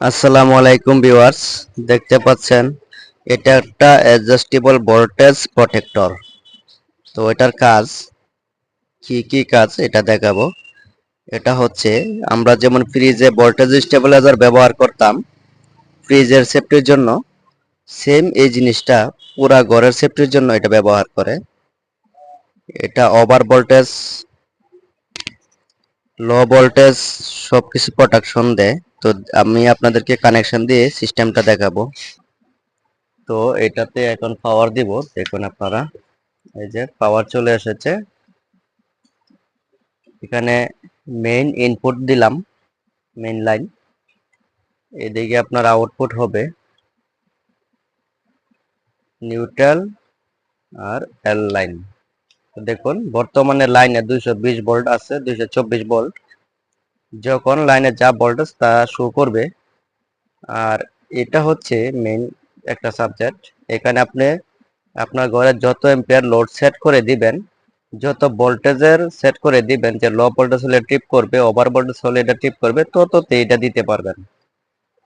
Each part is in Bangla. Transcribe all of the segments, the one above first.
আসসালামু আলাইকুম ভিউয়ার্স, দেখতে পাচ্ছেন এটা একটা অ্যাডজাস্টেবল ভোল্টেজ প্রোটেক্টর। তো এটার কাজ কি কি কাজ এটা দেখাবো। এটা হচ্ছে আমরা যেমন ফ্রিজে ভোল্টেজ স্টেবিলাইজার ব্যবহার করতাম ফ্রিজের সেফটির জন্য, সেম এই জিনিসটা পুরা ঘরের সেফটির জন্য এটা ব্যবহার করে। এটা ওভার ভোল্টেজ, লো ভোল্টেজ সবকিছু প্রোটেকশন দেয়। তো আমি আপনাদেরকে কানেকশন দিয়ে সিস্টেমটা দেখাবো। তো এটাতে এখন পাওয়ার দিব, দেখুন আপনারা, এই যে পাওয়ার চলে এসেছে। এখানে মেইন ইনপুট দিলাম, মেইন লাইন, এদিকে আপনার আউটপুট হবে নিউট্রাল আর এল লাইন। তো দেখুন বর্তমানে লাইনে 220 ভোল্ট আছে, 224 ভোল্ট। যখন লাইনে যা ভোল্টেজ তা শো করবে। আর এটা হচ্ছে মেইন একটা সাবজেক্ট। এখানে আপনি আপনার ঘরে যত এম্পিয়ার লোড সেট করে দিবেন, যত ভোল্টেজের সেট করে দিবেন, যে লো ভোল্টেজ হলে ট্রিপ করবে, ওভার ভোল্টেজ হলে এটা ট্রিপ করবে, তততে এটা দিতে পারবেন।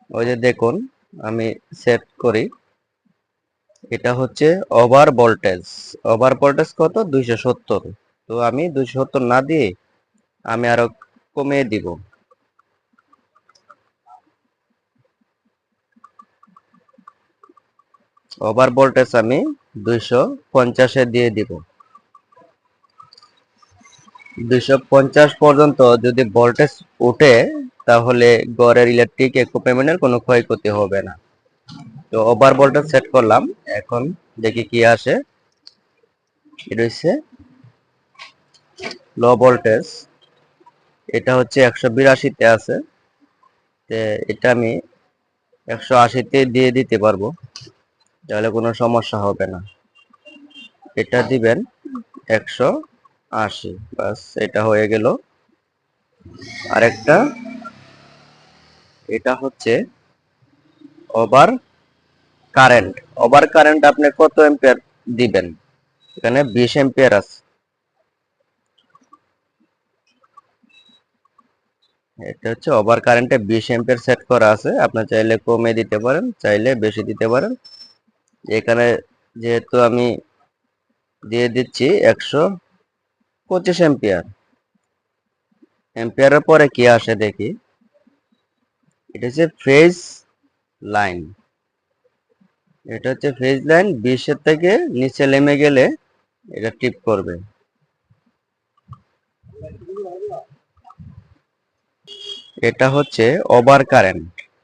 ওই যে দেখুন আমি সেট করি, এটা হচ্ছে ওভার ভোল্টেজ। ওভার ভোল্টেজ কত? 270। তো আমি 270 না দিয়ে আমি আরো কমিয়ে দিব। ওভার ভোল্টেজ আমি 250-এ দিয়ে দিব। 250 পর্যন্ত যদি ভোল্টেজ উঠে, তাহলে ঘরের ইলেকট্রিক ইকুইপমেন্টের কোনো ক্ষয়ক্ষতি হবে না। তো ওভার ভোল্টেজ সেট করলাম, এখন দেখি কি আসে। এটা হচ্ছে লো ভোল্টেজ, এটা হচ্ছে 182-তে আছে। এটা আমি 180-তে দিয়ে দিতে পারবো, তাহলে কোনো সমস্যা হবে না। এটা দিবেন 180, বাস এটা হয়ে গেল। আরেকটা, এটা হচ্ছে ওভার কারেন্ট। ওভার কারেন্ট আপনি কত এম্পিয়ার দিবেন? এখানে 20 এম্পিয়ার আছে। এটা হচ্ছে ওভার কারেন্টে 20 এম্পিয়ার সেট করা আছে। আপনি চাইলে কমে দিতে পারেন, চাইলে বেশি দিতে পারেন। এখানে যেহেতু আমি দিয়ে দিচ্ছি 125 এম্পিয়ার। এম্পিয়ারের পরে কি আসে দেখি। এটা হচ্ছে ফেজ লাইন। এটা হচ্ছে ফেজ লাইন, 20-এর থেকে নিচে নেমে গেলে এটা টিপ করবে। এটা হচ্ছে ওভার কারেন্ট।